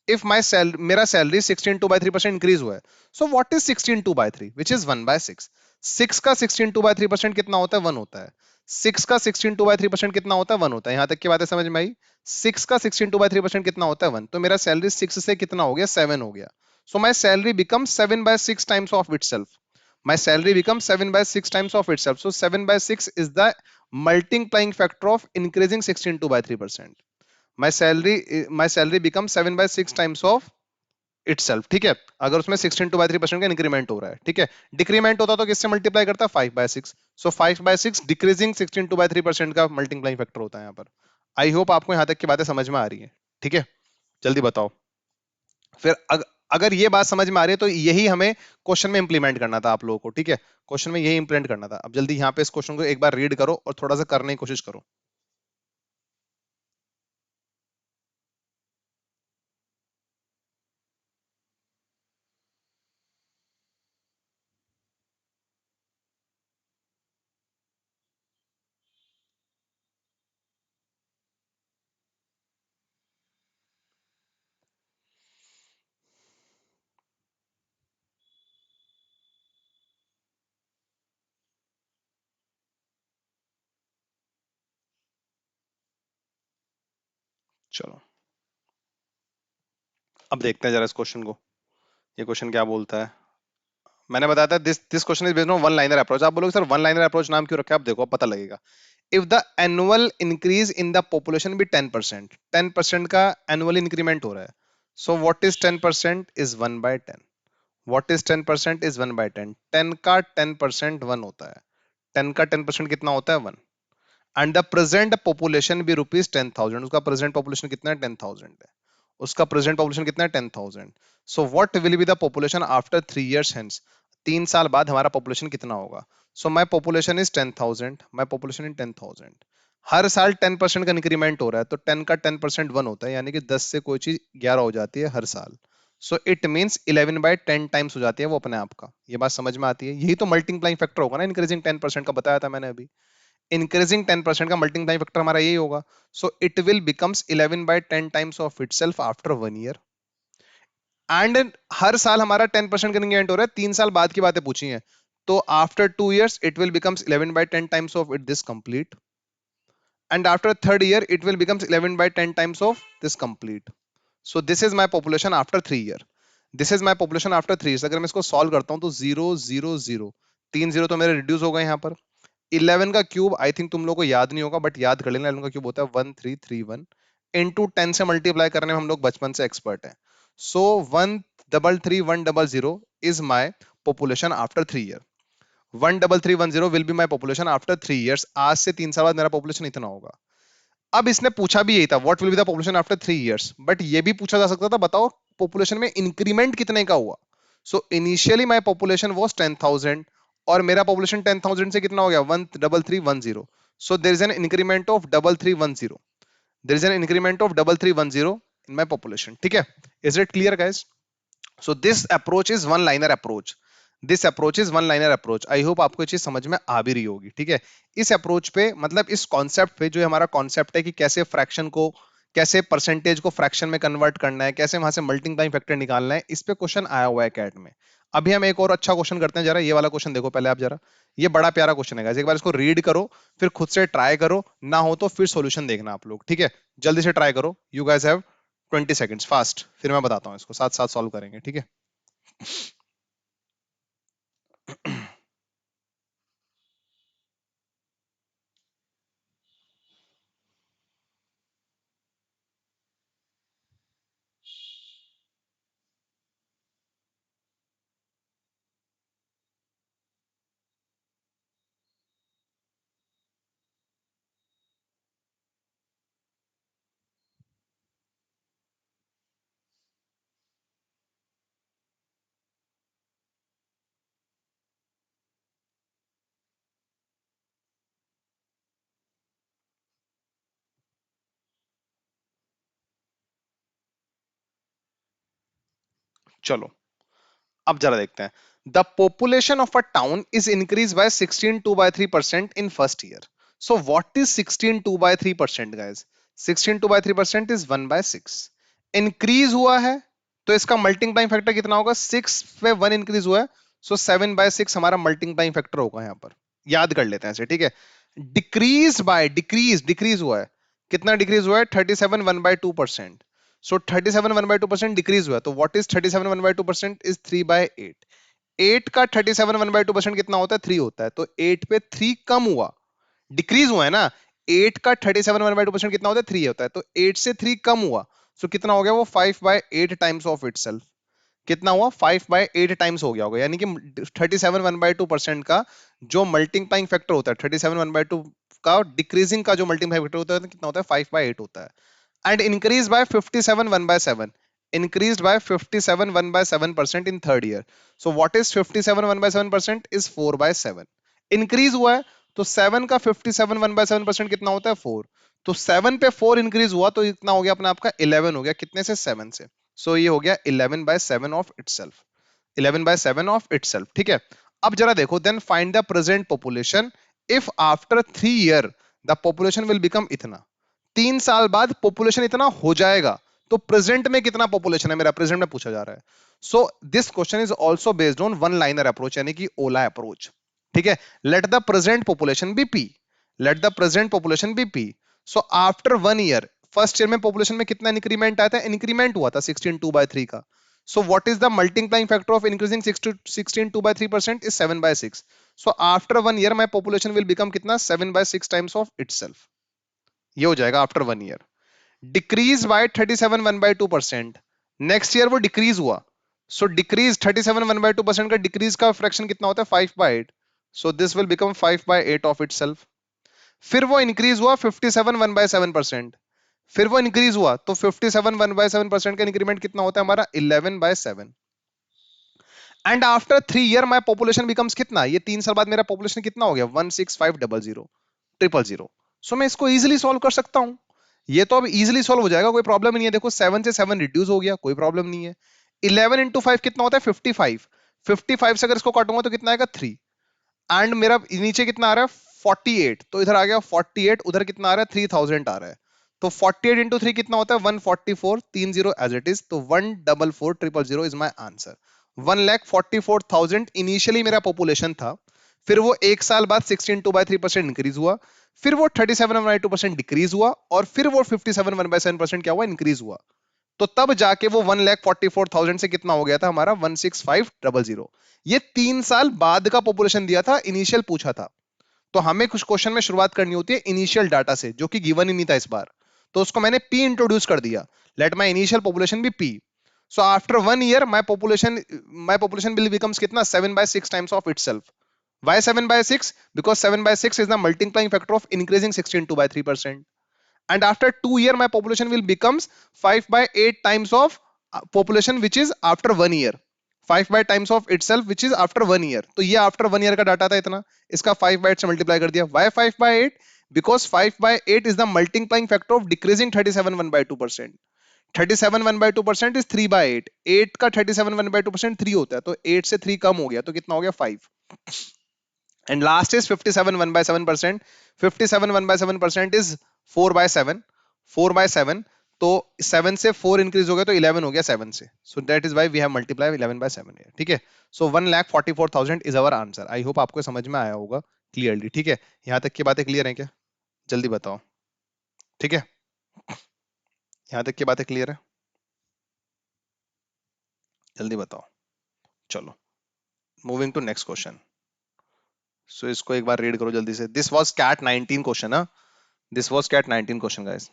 Speaker 1: If my मेरा सैलरी 16 2/3% इंक्रीज हुआ है, so what is 16 2/3 which is 1/6? 6 का 16 2/3% कितना होता है? 1 होता है। 6 का 16 2/3% कितना होता है? 1 होता है। यहां तक की बातें समझ में आई? 6 का 16 2/3% कितना होता है? 1। तो मेरा सैलरी 6 से कितना हो गया? 7 हो गया। So my salary becomes 7/6 times of itself. My salary becomes 7/6 times of itself. So 7/6 is the multiplying factor of increasing 16 2/3%. My salary becomes 7/6 times of itself. ठीक है, अगर उसमें 16 2/3% का इंक्रीमेंट हो रहा है। ठीक है, डिक्रीमेंट होता तो किससे मल्टीप्लाई करता? 5/6। सो 5/6 डिक्रीजिंग 16 2/3% का मल्टीप्लाइंग फैक्टर होता है यहाँ पर। आई होप आपको यहाँ तक की बातें समझ में आ रही है। ठीक है, जल्दी बताओ फिर अगर ये बात समझ में आ रही है तो यही हमें क्वेश्चन में इंप्लीमेंट करना था आप लोगों को। ठीक है, क्वेश्चन में यही इंप्लीमेंट करना था। अब जल्दी यहाँ पे इस क्वेश्चन को एक बार रीड करो और थोड़ा सा करने की कोशिश करो। चलो, अब देखते हैं जरा इस क्वेश्चन को। ये क्वेश्चन क्या बोलता है? मैंने बताया था this this question is based on one liner approach. आप बोलोगे सर वन लाइनर अप्रोच नाम क्यों रखा है? आप देखो, अब पता लगेगा। If the annual increase in the population भी 10%, 10% का एनुअल इंक्रीमेंट हो रहा है. So what is 10% is 1/10. What is 10% is 1/10. 10 का 10% 1 होता है. 10 का 10% कितना होता है? 1. एंड द प्रेजेंट पॉपुलेशन भी ₹10,000. उसका प्रेजेंट पॉपुलेशन कितना है? 10,000 है. उसका प्रेजेंट पॉपुलेशन कितना है? 10,000. So what will be the population after 3 years hence? 3 साल बाद हमारा पॉपुलेशन कितना होगा? So my population is 10,000. My population in 10,000. हर साल 10% का इंक्रीमेंट हो रहा है, तो 10 का 10% 1 होता है, यानी कि 10 से कोई चीज 11 हो जाती है हर साल. सो इट मीन्स 11/10 टाइम्स हो जाती है वो अपने आप का. ये बात समझ में आती है? यही तो मल्टीप्लाइंग फैक्टर होगा ना इंक्रीजिंग 10% का, बताया था मैंने अभी. इंक्रीजिंग 10% का मल्टीप्लाइंग फैक्टर हमारा यही होगा. So it will becomes 11/10 times of itself after 1 year. एंड हर साल हमारा 10% का इंक्रीमेंट हो रहा है. 3 साल बाद की बातें पूछी हैं, तो after 2 years it will becomes 11/10 times of it this complete. And after third year it will becomes 11/10 times of this complete. So this is my population after 3 year. This is my population after 3 years. अगर मैं इसको सॉल्व करता हूं तो 0 0 0, 3 0 तो मेरे रिड्यूस हो गए यहाँ पर. 11 का क्यूब आई थिंक तुम लोग को याद नहीं होगा, बट याद कर लेना. 11 का क्यूब होता है 1331. इंटू 10 से मल्टीप्लाई करने में हम लोग बचपन से एक्सपर्ट हैं. सो 133,100 is my population after 3 year. 13310 will be my population after 3 years. आज से 3 साल बाद मेरा पॉपुलेशन इतना होगा. अब इसने पूछा भी यही था, what will be the population after 3 years, but ये भी पूछा जा सकता था, बताओ पॉपुलेशन में इंक्रीमेंट कितने का हुआ. So initially my population was 10,000, और मेरा पॉपुलेशन 10,000 से कितना हो गया? 13310. So there is an increment of 3310. There is an increment of 3310 in my population. ठीक है? Is it clear guys? So this approach is one liner approach. This approach is one liner approach. I hope आपको ये चीज समझ में आ भी रही होगी. ठीक है? इस अप्रोच पे, मतलब इस कॉन्सेप्ट पे, जो हमारा कॉन्सेप्ट है कि कैसे फ्रैक्शन को, कैसे परसेंटेज को फ्रैक्शन में कन्वर्ट करना है, कैसे वहां से मल्टीप्लाइंग फैक्टर निकालना है, इस पे क्वेश्चन आया हुआ है कैट में. अभी हम एक और अच्छा क्वेश्चन करते हैं. जरा ये वाला क्वेश्चन देखो पहले आप जरा. ये बड़ा प्यारा क्वेश्चन है, एक बार इसको रीड करो, फिर खुद से ट्राई करो, ना हो तो फिर सॉल्यूशन देखना आप लोग. ठीक है? जल्दी से ट्राई करो. You guys have 20 seconds fast, फिर मैं बताता हूँ इसको, साथ साथ सॉल्व करेंगे. ठीक है? चलो अब जरा देखते हैं. The population of a town is increase by 16.2/3% in first year. So what is 16.2/3% guys? 16.2/3% is 1/6. Increase हुआ है, तो इसका मल्टीप्लाइंग फैक्टर कितना होगा? 6 पे 1 इंक्रीज हुआ है, सो 7/6 हमारा मल्टीप्लाइंग फैक्टर होगा यहां पर. याद कर लेते हैं ऐसे. ठीक है? डिक्रीज बाय, डिक्रीज डिक्रीज हुआ है. कितना डिक्रीज हुआ है? 37 1/2%. सो 37 1/2% डिक्रीज हुआ है, तो व्हाट इज 37 1/2%? इज 3/8. 8 का 37 1/2% कितना होता है? 3 होता है, तो 8 पे 3 कम हुआ, डिक्रीज हुआ है ना. 8 का 37 1/2% कितना होता है? 3 होता है, तो 8 से 3 कम हुआ. सो कितना हो गया वो? 5/8 टाइम्स ऑफ इटसेल्फ. कितना हुआ? 5/8 टाइम्स हो गया होगा, यानी कि 37 1/2% का जो मल्टीप्लाइंग फैक्टर होता है, 37 1/2 का डिक्रीजिंग का जो मल्टीप्लाइंग फैक्टर होता है, कितना होता है? 5/8 होता है. And increased by 57 1/7. Increased by 57 1/7% in third year. So what is 57 1/7%? Is 4/7. Increase हुआ है, तो 7 का 57 1/7% कितना होता है? 4. तो 7 पे 4 इंक्रीज हुआ, तो इतना हो गया अपना आपका 11 हो गया. कितने से? 7 से. सो ये हो गया 11/7 ऑफ इटसेल्फ. 11/7 of itself. ठीक है? अब जरा देखो, then find the present population if after 3 year the population will become इतना. 3 साल बाद पॉपुलेशन इतना हो जाएगा, तो प्रेजेंट में कितना पॉपुलेशन है मेरा? प्रेजेंट में पूछा जा रहा है. So this question is also based on one liner approach, यानी कि ओला अप्रोच. ठीक है? Let the present population be P. Let the present population be P. So after 1 year, first year में पॉपुलेशन में कितना इंक्रीमेंट आया था? इंक्रीमेंट हुआ था 16 2/3 का. So what is the multiplying factor of increasing 6 to 16 2 by 3% is 7 by 6. So after 1 year my population will become कितना 7 by 6 times of itself. ये हो जाएगा after 1 year. Decrease by 37 1 by 2%. Next year वो decrease हुआ. So decrease 37 1 by 2% का decrease का fraction कितना होता है 5 by 8. So this will become 5 by 8 of itself. फिर वो increase हुआ 57 1 by 7%. फिर वो इंक्रीज हुआ तो 57 1/7% का इंक्रीमेंट कितना होता है हमारा 11/7. And after 3 year my population becomes कितना, ये 3 साल बाद मेरा पॉपुलेशन कितना हो गया 16500 सो मैं इसको इजीली सॉल्व कर सकता हूं. ये तो अब इजीली सॉल्व हो जाएगा, कोई प्रॉब्लम नहीं है. देखो 7 से 7 रिड्यूस हो गया, कोई प्रॉब्लम नहीं है. 11 इंटू 5 कितना होता है 55. 55 से अगर इसको काटूंगा तो कितना आएगा 3. एंड मेरा नीचे कितना आ रहा है 48, तो इधर आ गया 48, उधर कितना आ रहा है 3000 आ रहा है. तो 48 इंटू 3 कितना होता है 144, 30 एज इट इज, तो 144,000 इज माई आंसर. 1,44,000 इनिशियली मेरा पॉपुलेशन था. फिर वो एक साल बाद 16 2/3% इंक्रीज हुआ. फिर वो 37 1/2% डिक्रीज हुआ. और फिर वो 57 1/7% क्या हुआ इंक्रीज हुआ. तो तब जाके वो 1,44,000 से कितना हो गया था हमारा 16500. ये 3 साल बाद का पॉपुलेशन दिया था, इनिशियल पूछा था. तो हमें कुछ क्वेश्चन में शुरुआत करनी होती है इनिशियल डाटा से, जो कि गिवन ही नहीं था इस बार. तो उसको मैंने पी इंट्रोड्यूस कर दिया. Let my initial population be P. So after 1 year my population will becomes कितना 7/6 times of itself. Why 7/6? Because 7/6 is the multiplying factor of increasing 16 2/3%. And after 2 year my population will becomes 5 by 8 times of population which is after 1 year. 5 by times of itself which is after 1 year. तो ये after 1 year का डाटा था इतना, इसका 5 by 8 से मल्टीप्लाई कर दिया. Why 5 by 8? Because 5 by 8 is the multiplying factor of decreasing 37 1/2%. 37 1/2% is 3 by 8. 8 का 37 1/2% 3 होता है, तो 8 से 3 कम हो गया, तो कितना हो गया 5. And last is 57 1/7%. 57 1/7% is 4/7. 4/7. तो 7 से 4 इंक्रीज हो गया तो 11 हो गया 7 से. So that is why we have multiply 11/7 here. ठीक है. So 1,44,000 is our answer. I hope आपको समझ में आया होगा क्लियरली. ठीक है, यहाँ तक की बातें क्लियर हैं क्या? जल्दी बताओ. ठीक है, यहाँ तक की बातें क्लियर है? जल्दी बताओ. चलो, moving to next question. So इसको एक बार रीड करो जल्दी से. This was CAT 19 question. हाँ, this was CAT 19 question guys.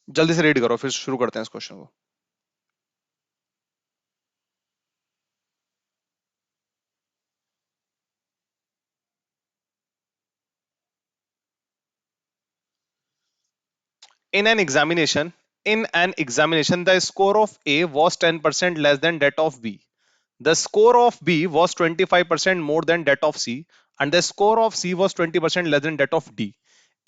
Speaker 1: जल्दी से रीड करो फिर शुरू करते हैं इस क्वेश्चन को. In an examination, the score of A was 10% less than that of B. The score of B was 25% more than that of C, and the score of C was 20% less than that of D.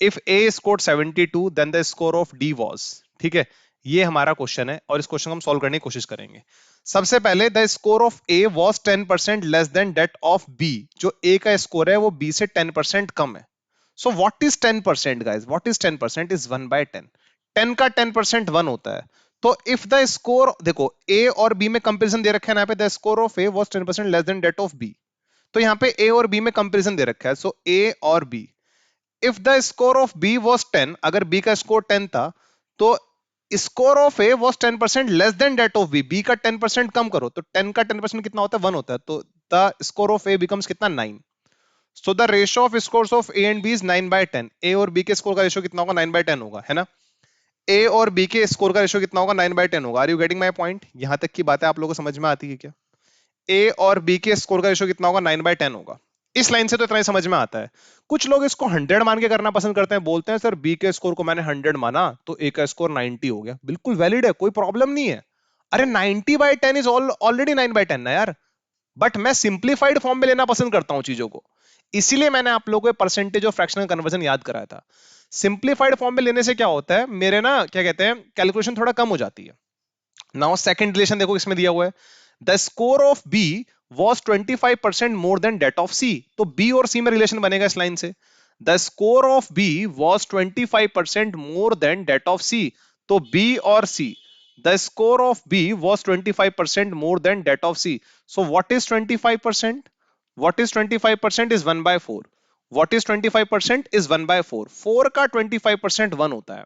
Speaker 1: If A scored 72, then the score of D was. ठीक है, ये हमारा क्वेश्चन है और इस क्वेश्चन को हम सॉल्व करने की कोशिश करेंगे. सबसे पहले the score of A was 10% less than that of B. जो A का स्कोर है वो B से 10% कम है. So what is 10% guys? What is 10%? is 1/10. 10 का 10% 1 होता है. तो इफ द स्कोर, देखो A और B में कंपैरिजन दे रखा है यहाँ पे, the score of A was 10% less than that of B. तो यहाँ पे A और B में कंपैरिजन दे रखा है. सो A और B, if the score of B was 10, अगर B का स्कोर 10 था तो score of A was 10% less than that of B. B का 10% कम करो तो 10 का 10% कितना होता है 1 होता है. तो the score of A becomes कितना 9. So the ratio of scores of A and B is 9/10. A और B के स्कोर का रेशियो कितना होगा 9/10 होगा, है ना. A और B के स्कोर का रेशियो कितना होगा 9/10 होगा. Are you getting my point? यहां तक की बातें आप लोगों को समझ में आती है क्या? A और B के स्कोर का रेशियो कितना होगा 9/10 होगा. इस लाइन से तो इतना ही समझ में आता है. कुछ लोग इसको 100 मान के करना पसंद करते हैं, बोलते हैं सर B के स्कोर को मैंने 100 माना तो A का स्कोर 90 हो गया. बिल्कुल वैलिड है, कोई प्रॉब्लम नहीं है. अरे 90/10 इज ऑलरेडी 9/10 ना यार. बट मैं सिंप्लीफाइड फॉर्म में लेना पसंद करता हूं चीजों को, इसीलिए मैंने आप लोगों को परसेंटेज ऑफ फ्रैक्शनल कन्वर्जन याद कराया था. सिंप्लीफाइड फॉर्म में लेने से क्या होता है, मेरे ना क्या कहते हैं कैलकुलेशन थोड़ा कम हो जाती है. नाउ सेकंड रिलेशन देखो इसमें दिया हुआ है, the score of B was 25% more than that of C. तो B और C में रिलेशन बनेगा इस लाइन से. The score of B was 25% more than that of C. तो B और C, the score of B was 25% more than that of C. So what is 25%? What is 25% is 1 by 4. What is 25% is 1 by 4. 4 का 25% 1 होता है.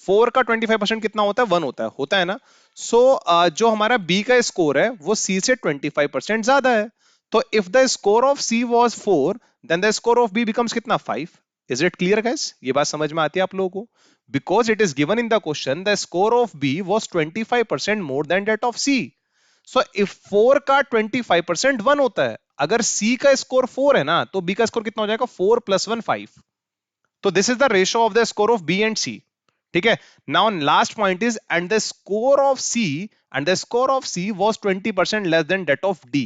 Speaker 1: 4 का 25% कितना होता है? 1 होता है ना. सो जो हमारा B का स्कोर है वो C से 25% ज्यादा है. तो if the score of C was 4, then the score of B becomes कितना? 5. Is it clear guys? ये बात समझ में आती है आप लोगों को? Because it is given in the question, the score of B was 25% more than that of C. So if 4 का 25% 1 होता है, अगर C का स्कोर 4 है ना, तो B का स्कोर कितना हो जाएगा? 4 plus 1 5. तो this is the ratio of the score of B and C. ठीक है. Now last point is and the score of C and the score of C was 20% less than that of D.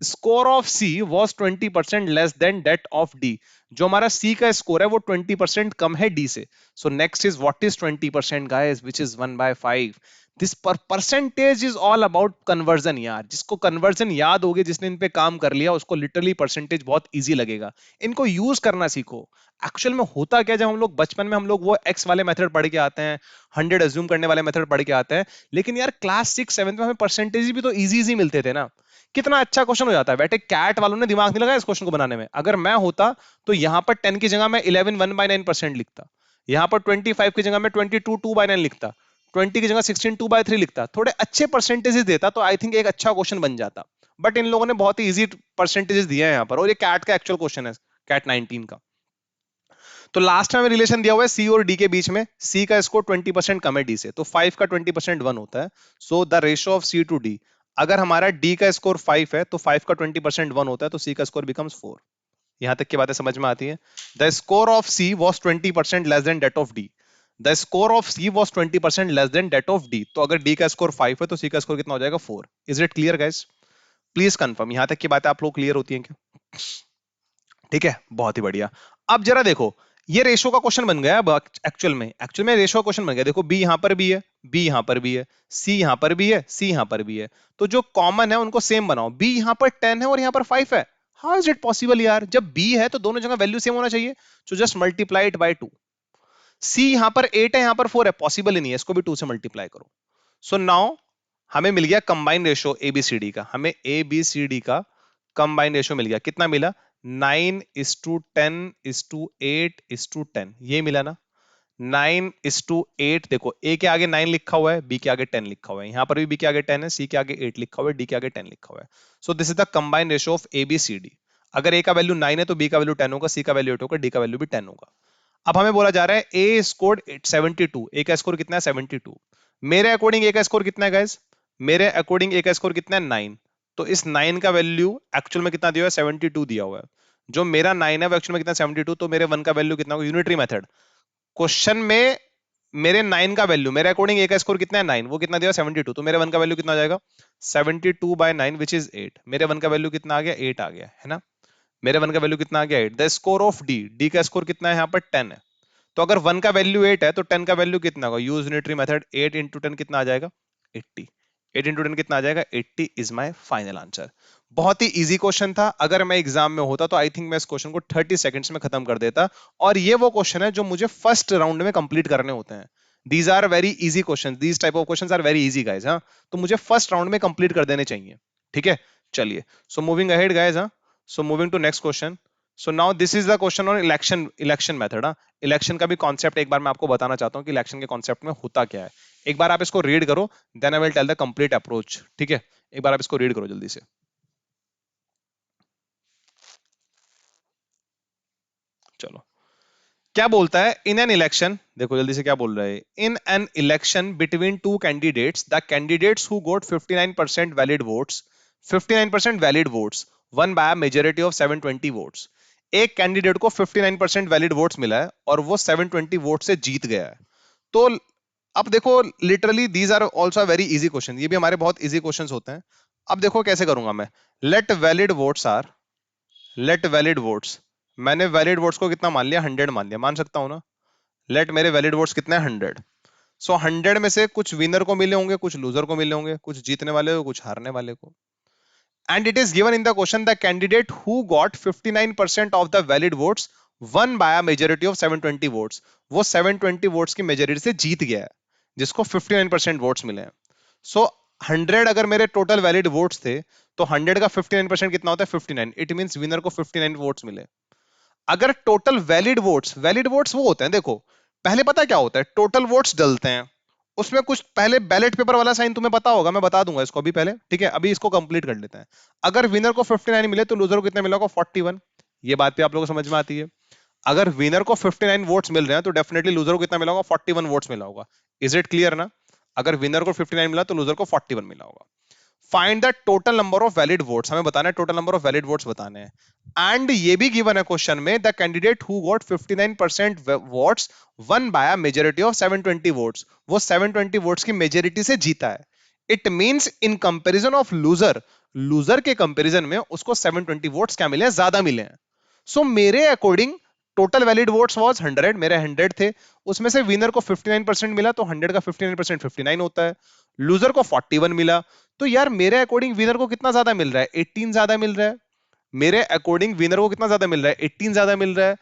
Speaker 1: Score of C was 20% less than that of D. जो हमारा C का स्कोर है वो 20% कम है D से. So next is what is 20% guys, which is 1 by 5. This percentage is all about conversion यार. जिसको कन्वर्जन याद होगी, जिसने इन पे काम कर लिया, उसको लिटरली परसेंटेज बहुत इजी लगेगा. इनको यूज करना सीखो. एक्चुअल में होता क्या, जब हम लोग बचपन में हम लोग वो एक्स वाले मेथड पढ़ के आते हैं, 100 अज्यूम करने वाले मेथड पढ़ के आते हैं, लेकिन यार क्लास 6 7 में हमें परसेंटेज भी तो इजी इजी मिलते थे ना. कितना अच्छा क्वेश्चन हो जाता है. बेटे कैट वालों ने दिमाग नहीं लगाया इस क्वेश्चन को बनाने में. अगर मैं होता तो यहां पर 10 की जगह मैं 11 1/9% लिखता. यहां पर 25 की जगह मैं 22 2/9 लिखता. 20 की जगह 16 2/3 लिखता. थोड़े अच्छे परसेंटेजेस देता तो आई थिंक एक अच्छा क्वेश्चन बन जाता. बट इन लोगों ने बहुत ही इजी परसेंटेजेस दिए हैं यहाँ पर, और ये कैट का एक्चुअल क्वेश्चन है, कैट 19 का. तो लास्ट में हमें रिलेशन दिया हुआ है सी और डी के बीच में. सी का स्कोर 20% कम है डी से, तो 5 का 20% 1 होता है. So the ratio of C to D, अगर हमारा डी का स्कोर 5 है तो 5 का 20% 1 होता है, तो सी का स्कोर बिकम्स 4. यहां तक की बातें समझ में आती है. The score of C was 20% less than that of D. The score of C was 20% less than that of D. तो अगर डी का स्कोर 5 है तो सी का स्कोर कितना हो जाएगा? 4. Is it clear guys? Please confirm. यहां तक की बातें आप लोग क्लियर होती हैं क्या? ठीक है, बहुत ही बढ़िया. अब जरा देखो, ये रेशो का क्वेश्चन बन गया. अब एक्चुअल में रेशो का क्वेश्चन बन गया. देखो बी यहां पर भी है, बी यहां पर भी है, सी यहां पर भी है, सी यहां पर भी है. तो जो कॉमन है उनको सेम बनाओ. बी यहां पर 10 है और यहां पर 5 है. हाउ इज इट पॉसिबल यार? जब बी है तो दोनों जगह वैल्यू सेम होना चाहिए. So just multiply it by 2. सी यहां पर 8 है, यहां पर 4 है, पॉसिबल ही नहीं है. इसको भी 2 से मल्टीप्लाई करो. सो नाउ हमें मिल गया कंबाइन रेशो एबीसीडी का. हमें एबीसीडी का कंबाइन रेशो मिल गया. कितना मिला? 9:10:8:10. ये मिला ना. 9:8. देखो ए के आगे 9 लिखा हुआ है, बी के आगे 10 लिखा हुआ है, यहां पर भी बी के आगे 10 है, सी के आगे 8 लिखा हुआ है, डी के आगे 10 लिखा हुआ है. So this is the combine ratio of A B C D. अगर ए का वैल्यू 9 है तो बी का वैल्यू 10 होगा, सी का वैल्यू 8 होगा, डी का वैल्यू भी 10 होगा. अब हमें बोला जा रहा है ए स्कोर 72. ए का स्कोर कितना है? 72. मेरे अकॉर्डिंग ए का स्कोर कितना है गाइस? मेरे अकॉर्डिंग ए का स्कोर कितना है? 9. तो इस 9 का वैल्यू एक्चुअल में कितना दिया हुआ है? 72 दिया हुआ है. जो मेरा 9 है वो एक्चुअल में कितना? 72. तो मेरे 1 का वैल्यू कितना होगा? यूनिटरी मेथड क्वेश्चन में मेरे 9 का वैल्यू, मेरे अकॉर्डिंग ए का स्कोर कितना है? 9. वो कितना दिया? 72. तो मेरे 1 का वैल्यू कितना हो जाएगा? 72/9 विच इज 8. मेरे 1 का वैल्यू कितना आ गया? 8 आ गया है ना. मेरे 1 का वैल्यू कितना आ गया? 8. The score of D, D का स्कोर कितना है? यहाँ पर 10 है. तो अगर 1 का वैल्यू 8 है तो 10 का वैल्यू कितना होगा? Use unitary method. 8 इंटू 10 कितना आ जाएगा? 80. 8 इंटू 10 कितना आ जाएगा? 80 इज माई फाइनल आंसर. बहुत ही इजी क्वेश्चन था. अगर मैं एग्जाम में होता तो आई थिंक मैं इस क्वेश्चन को 30 सेकंड्स में खत्म कर देता. और ये वो क्वेश्चन है जो मुझे फर्स्ट राउंड में कंप्लीट करने होते हैं. These are very easy question, these type of question are very easy guys. हाँ, तो मुझे फर्स्ट राउंड में कंप्लीट कर देने चाहिए. ठीक है, चलिए. So moving ahead guys. हाँ, so moving to next question. So now this is the question on election method. Election का भी कॉन्सेप्ट एक बार मैं आपको बताना चाहता हूं कि इलेक्शन के कॉन्सेप्ट में होता क्या है. एक बार आप इसको रीड करो, then I will tell the complete approach. ठीक है, एक बार आप इसको रीड करो जल्दी से. चलो, क्या बोलता है? इन एन इलेक्शन, देखो जल्दी से क्या बोल रहा है. In an election between two candidates, the candidates who got 59% valid votes, 59% valid votes one by majority of 720 votes. एक कैंडिडेट को 59% वैलिड वोट्स मिला है और वो 720 वोट से जीत गया है. तो अब देखो, literally these are also very easy question. ये भी हमारे बहुत इजी क्वेश्चन होते हैं. अब देखो कैसे करूंगा मैं. Let valid votes are, let valid votes, मैंने वैलिड वोट्स को कितना मान लिया? 100 मान लिया. मान सकता हूं ना. लेट मेरे वैलिड वोट्स कितने हैं? 100. सो 100 में से कुछ विनर को मिले होंगे, कुछ लूजर को मिले होंगे, कुछ जीतने वाले को, कुछ हारने वाले को. And it is given in the question the candidate who got 59% of the valid votes one by a majority of 720 votes. वो 720 वोट्स की मेजॉरिटी से जीत गया है. जिसको 59% वोट्स मिले हैं। सो 100 अगर मेरे टोटल वैलिड वोट्स थे, तो 100 का 59% कितना होता है? 59। इट मींस विनर को 59 वोट्स मिले। अगर टोटल वैलिड वोट्स वो होते हैं, देखो पहले पता क्या होता है, टोटल वोट्स डलते हैं, उसमें कुछ पहले बैलेट पेपर वाला साइन तुम्हें पता होगा, मैं बता दूंगा इसको अभी पहले, ठीक है? अभी इसको कंप्लीट कर लेते हैं। अगर विनर को 59 मिले तो लूजर को कितना मिला होगा? 41। ये बात भी आप लोगों को समझ में आती है। अगर विनर को 59 वोट्स मिल रहे हैं तो डेफिनेटली लूजर को कितना मिला होगा? 41 वोट्स मिला होगा। इज इट क्लियर ना? अगर विनर को 59 मिला तो लूजर को 41 मिला होगा। Find the total number of valid votes, हमें बताना है total number of valid votes बताने हैं। एंड ये भी गिवन है क्वेश्चन में, the candidate who got 59% votes one by a majority of 720 votes, वो 720 वोट्स की मेजॉरिटी से जीता है। It means in comparison of loser, loser के कंपैरिजन में उसको 720 वोट्स क्या मिले हैं? ज्यादा मिले हैं। सो मेरे according total valid votes was 100, मेरे 100 थे, उसमें से विनर को 59% मिला, तो 100 का 59% 59 होता है। लूजर को 41 मिला, तो यार मेरे अकॉर्डिंग विनर को कितना ज्यादा मिल रहा है? 18 ज्यादा मिल रहा है। मेरे अकॉर्डिंग विनर को कितना ज्यादा मिल रहा है? 18 ज्यादा मिल रहा है।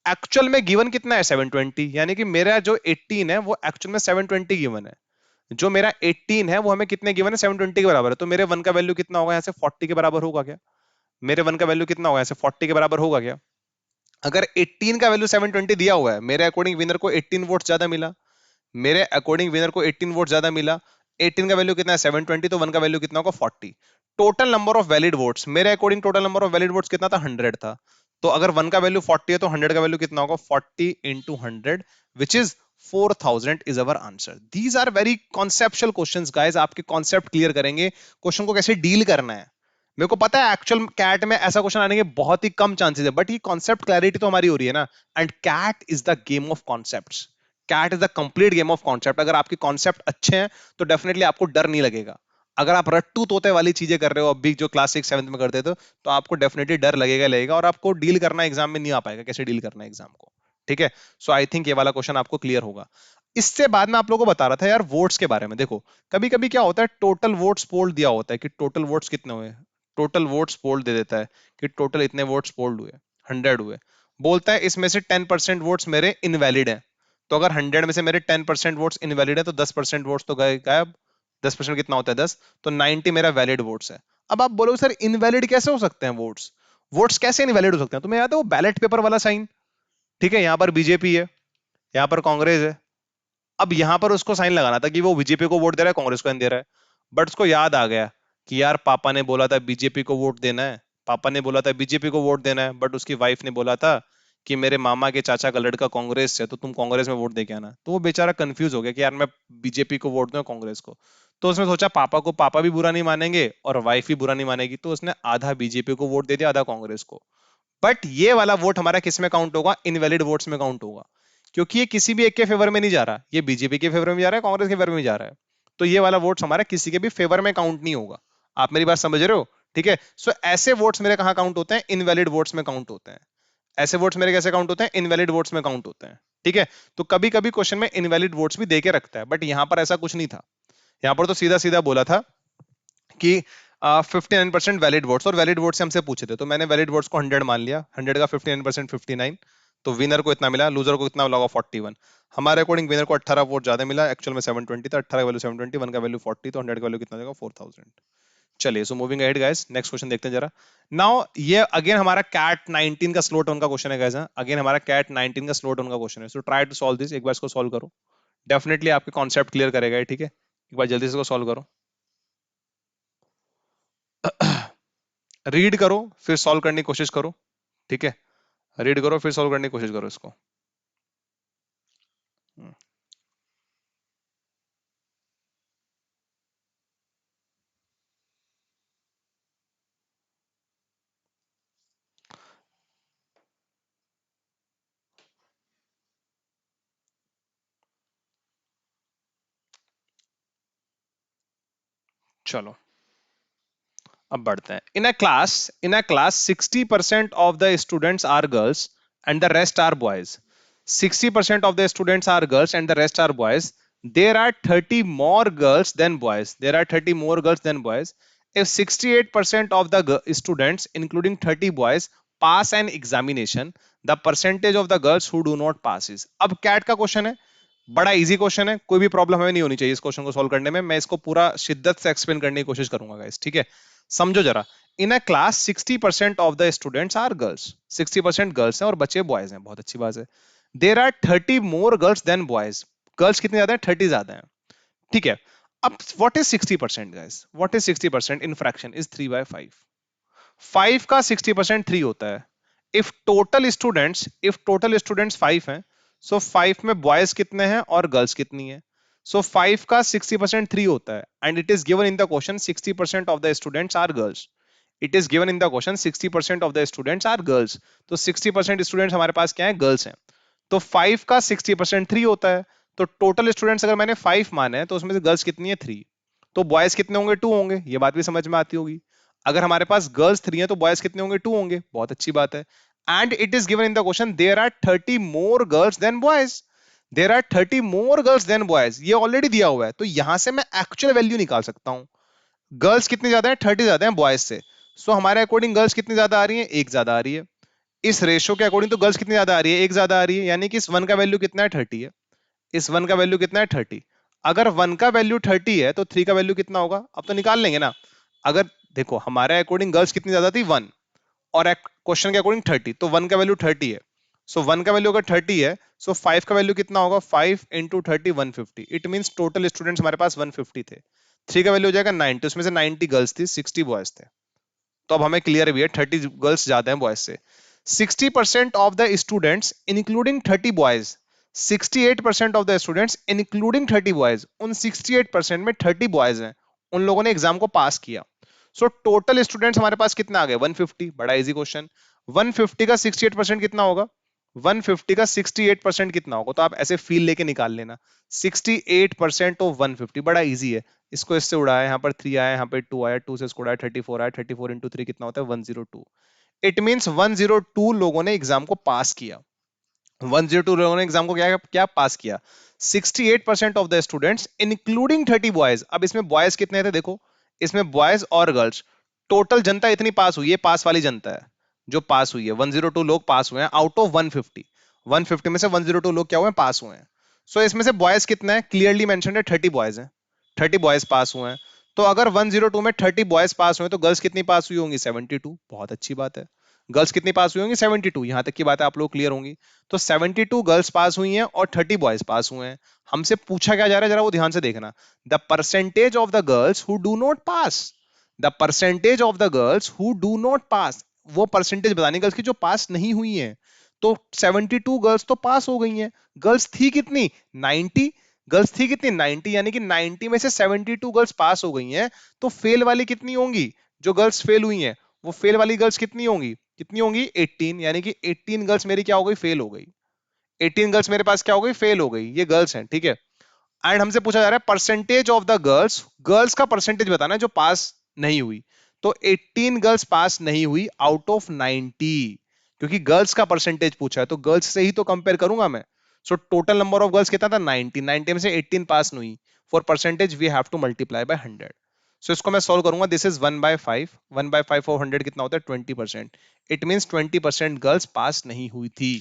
Speaker 1: एक्चुअल में गिवन कितना है? 720, यानी कि मेरा जो 18 है वो एक्चुअल में 720 गिवन है। जो मेरा 18 है वो हमें कितने गिवन है? 720 के बराबर है। तो मेरे वन का वैल्यू कितना होगा? यहाँ से 40 के बराबर होगा क्या? मेरे वन का वैल्यू कितना होगा? यहाँ से 40 के बराबर होगा क्या? अगर 18 का वैल्यू 720 दिया हुआ है, मेरे अकॉर्डिंग विनर को 18 वोट ज्यादा मिला। मेरे अकॉर्डिंग विनर को 18 वोट ज्यादा मिला। 18 का वैल्यू कितना है? 720, तो वन का वैल्यू कितना होगा? 40। Total number of valid votes, मेरे according total number of valid votes कितना था? 100 था। तो अगर वन का वैल्यू 40 है तो 100 का वैल्यू कितना होगा? 40 into 100, which is 4000 is our answer. These are very conceptual questions guys, आपके कॉन्सेप्ट क्लियर करेंगे, क्वेश्चन को कैसे डील करना है। मेरे को पता है एक्चुअल कैट में ऐसा क्वेश्चन आने के बहुत ही कम चांसेस है, बट ये कॉन्सेप्ट क्लैरिटी तो हमारी हो रही है ना। And CAT is the game of concepts. CAT is the complete game of concept. अगर आपके कॉन्सेप्ट अच्छे हैं तो डेफिनेटली आपको डर नहीं लगेगा। अगर आप रट्टू तोते वाली चीजें कर रहे हो अभी जो क्लास 6 7 में करते थे, तो आपको डेफिनेटली डर लगेगा और आपको डील करना एग्जाम में नहीं आ पाएगा, कैसे डील करना एग्जाम को। ठीक है? सो आई थिंक ये वाला क्वेश्चन आपको क्लियर होगा। इससे बाद में आप लोगों को बता रहा था यार वोट्स के बारे में। देखो कभी कभी क्या होता है, टोटल वोट्स पोल दिया होता है कि टोटल वोट्स कितने हुए। टोटल वोट्स पोल दे देता है कि टोटल इतने वोट्स पोल्ड हुए, 100 हुए। बोलता है इसमें से 10% वोट्स मेरे इनवैलिड हैं। तो अगर 100 में से मेरे 10% वोट्स इनवैलिड है तो 10% वोट्स तो गए गायब। 10% कितना होता है? 10। तो 90 मेरा वैलिड वोट्स है। अब आप बोलोगे सर इनवैलिड कैसे हो सकते हैं वोट्स? वोट्स कैसे इनवैलिड हो सकते हैं? तुम्हें याद है वो बैलेट पेपर वाला साइन? ठीक है, यहाँ पर बीजेपी है, यहाँ पर कांग्रेस है। अब यहां पर उसको साइन लगाना था कि वो बीजेपी को वोट दे रहा है, कांग्रेस को नहीं दे रहा है। बट उसको याद आ गया कि यार पापा ने बोला था बीजेपी को वोट देना है, पापा ने बोला था बीजेपी को वोट देना है, बट उसकी वाइफ ने बोला था कि मेरे मामा के चाचा का लड़का कांग्रेस से, तो तुम कांग्रेस में वोट दे के आना। तो वो बेचारा कंफ्यूज हो गया कि यार मैं बीजेपी को वोट दूं कांग्रेस को। तो उसने सोचा पापा को पापा भी बुरा नहीं मानेंगे और वाइफ भी बुरा नहीं मानेगी, तो उसने आधा बीजेपी को वोट दे दिया, आधा कांग्रेस को। बट ये वाला वोट हमारा किस में काउंट होगा? इनवैलिड वोट्स में काउंट होगा, क्योंकि ये किसी भी एक के फेवर में नहीं जा रहा, ये बीजेपी के फेवर में जा रहा है, कांग्रेस के फेवर में जा रहा है। तो ये वाला वोट्स हमारा किसी के भी फेवर में काउंट नहीं होगा। आप मेरी बात समझ रहे हो? ठीक है? सो ऐसे वोट्स मेरे कहां काउंट होते हैं? इनवैलिड वोट्स में काउंट होते हैं। ऐसे वोट्स मेरे कैसे काउंट होते हैं? इनवैलिड वोट्स में काउंट होते हैं। ठीक है? तो कभी कभी क्वेश्चन में इनवैलिड वोट्स भी देके रखता है, बट यहां पर ऐसा कुछ नहीं था। यहां पर तो सीधा सीधा बोला था कि 59% वैलिड वोट्स, और वैलिड वोट से हमसे पूछे थे, तो मैंने वैलिड वोट्स को 100 मान लिया। 100 का 59% 59। तो विनर को इतना मिला, लूजर को कितना लगा? 41। हमारे अकॉर्डिंग विनर को 18 वोट ज्यादा मिला, एक्चुअल में 720 था। 18 का वैल्यू 720, वन का वैल्यू 40, तो 100 का वैल्यू कितना देगा? 4000। चलिए, so moving ahead guys, next question देखते हैं जरा। नाउ ये अगेन हमारा कैट 19 का स्लोट वन का क्वेश्चन है गाइस। अगेन हमारा कैट 19 का स्लोट वन का क्वेश्चन है। So try to solve this, एक बार इसको सॉल्व करो, डेफिनेटली आपके कॉन्सेप्ट क्लियर करेगा ये। ठीक है? एक बार जल्दी से इसको सॉल्व करो। रीड करो फिर सॉल्व करने की कोशिश करो। ठीक है? रीड करो फिर सॉल्व करने की कोशिश करो इसको। हम्म, चलो अब बढ़ते हैं। In a class 60% of the students are girls and the rest are boys. 60% of the students are girls and the rest are boys. There are 30 more girls than boys. There are 30 more girls than boys. If 68% of the students, including 30 boys, pass an examination, the percentage of the girls who do not pass is. अब कैट का क्वेश्चन है, बड़ा इजी क्वेश्चन है, कोई भी प्रॉब्लम हमें नहीं होनी चाहिए इस क्वेश्चन को सॉल्व करने में। मैं इसको पूरा शिद्दत से एक्सप्लेन करने की कोशिश करूंगा गाइस, ठीक है। समझो जरा, in a class 60% of the students are girls, 60% girls हैं और बच्चे बॉयज हैं, बहुत अच्छी बात है। There are 30 more girls than boys, girls कितने ज्यादा है, 30 ज्यादा है, ठीक है। अब what is 60% guys, what is 60% in fraction is 3/5, 5 का 60% 3 होता है। इफ टोटल स्टूडेंट्स 5 हैं, सो 5 में बॉयज कितने हैं और गर्ल्स कितनी है। सो 5 का 60% 3 होता है, and it is given in the question 60% of the students are girls. It is given in the question 60% of the students are girls. तो 60% स्टूडेंट्स हमारे पास क्या है, गर्ल्स हैं। तो 5 का 60% 3 होता है। तो टोटल स्टूडेंट्स अगर मैंने 5 माने हैं, तो उसमें से गर्ल्स कितनी है, 3। तो बॉयज कितने होंगे, 2 होंगे, ये बात भी समझ में आती होगी। अगर हमारे पास गर्ल्स 3 है तो बॉयज कितने होंगे, 2 होंगे, बहुत अच्छी बात है। And it is given in the question there are 30 more girls than boys, there are 30 more girls than boys, ये ऑलरेडी दिया हुआ है। तो यहां से मैं एक्चुअल वैल्यू निकाल सकता हूं। गर्ल्स कितनी ज्यादा है, 30 ज्यादा है बॉयज से। सो हमारे अकॉर्डिंग गर्ल्स कितनी ज्यादा आ रही है, एक ज्यादा आ रही है। इस रेशो के अकॉर्डिंग तो गर्ल्स कितनी ज्यादा आ रही है, एक ज्यादा आ रही है, यानी कि इस वन का वैल्यू कितना है, 30 है। इस वन का वैल्यू कितना है, 30। अगर वन का वैल्यू 30 है तो थ्री का वैल्यू कितना होगा, अब तो निकाल लेंगे ना। अगर देखो हमारे अकॉर्डिंग गर्ल्स कितनी ज्यादा थी, 1, और क्वेश्चन के अकॉर्डिंग 30, तो वन का वैल्यू 30 है। सो वन का वैल्यू अगर 30 है, सो 5 का वैल्यू कितना होगा, 5 into 30 150। It mean total students हमारे पास 150 थे। थ्री का वैल्यू हो जाएगा 90, उसमें से 90 गर्ल्स थी, 60 बॉयज थे। तो अब हमें क्लियर भी है 30 गर्ल्स ज्यादा हैं बॉयज से। 60% of the students including 30 boys, 68% of the students including 30 boys, उन 68% में 30 बॉयज हैं, उन लोगों ने एग्जाम को पास किया। सो टोटल स्टूडेंट्स हमारे पास कितना आ गए, 150। बड़ा इजी क्वेश्चन। 150 का 68% कितना होगा, 150 का 68% कितना होगा, तो आप ऐसे फील लेके निकाल लेना। 68% ऑफ 150, बड़ा इजी है। इसको इससे उड़ाया, यहाँ पर 3 आया, यहाँ पे 2 आया, 2 से इसको उड़ाया, 34 आया, 34 इंटू 3 कितना होता है, 102। इट मीन्स 102 लोगों ने एग्जाम को पास किया। 102 लोगों ने एग्जाम को क्या क्या पास किया। 68% of the students including 30 boys. अब इसमें बॉयज कितने थे देखो, इसमें बॉयज और गर्ल्स, टोटल जनता इतनी पास हुई है, पास वाली जनता है जो पास हुई है, 102 लोग पास हुए हैं आउट ऑफ 150। 150 में से 102 लोग क्या हुए हैं, पास हुए हैं। सो इसमें से बॉयज कितना है, क्लियरली मेंशन है 30 बॉयज हैं, 30 बॉयज पास हुए हैं। तो अगर 102 में 30 बॉयज पास हुए तो गर्ल्स कितनी पास हुई होंगी, 72। बहुत अच्छी बात है। गर्ल्स कितनी पास हुई होंगी, 72। यहां तक की बात है आप लोग क्लियर होंगी। तो 72 गर्ल्स पास हुई हैं और 30 बॉयज पास हुए हैं। हमसे पूछा क्या जा रहा है, जरा वो ध्यान से देखना। The percentage of the girls who do not pass, the percentage of the girls who do not pass, वो परसेंटेज बतानी गर्ल्स की जो पास नहीं हुई है। तो 72 गर्ल्स तो पास हो गई हैं। गर्ल्स थी कितनी, 90। गर्ल्स थी कितनी, 90, यानी कि 90 में से 72 गर्ल्स पास हो गई हैं। तो फेल वाली कितनी होंगी, जो गर्ल्स फेल हुई हैं, वो फेल वाली गर्ल्स कितनी होंगी, कितनी होंगी, 18, यानी कि 18 गर्ल्स मेरी क्या हो गई, फेल हो गई। 18 गर्ल्स मेरे पास क्या हो गई, फेल हो गई, ये गर्ल्स हैं, ठीक है। एंड हमसे पूछा जा रहा है percentage of the girls, girls का परसेंटेज बताना है जो पास नहीं हुई। तो 18 गर्ल्स पास नहीं हुई आउट ऑफ 90, क्योंकि गर्ल्स का परसेंटेज पूछा है तो गर्ल्स से ही तो कंपेयर करूंगा मैं। So total number of girls कितना था, 90, 90 में से 18 पास नहीं हुई। For percentage we have to multiply by 100। So इसको मैं सॉल्व करूंगा, दिस इज 1/5, 1/5 ऑफ 100 कितना होता है, 20%। इट मीन 20% गर्ल्स पास नहीं हुई थी।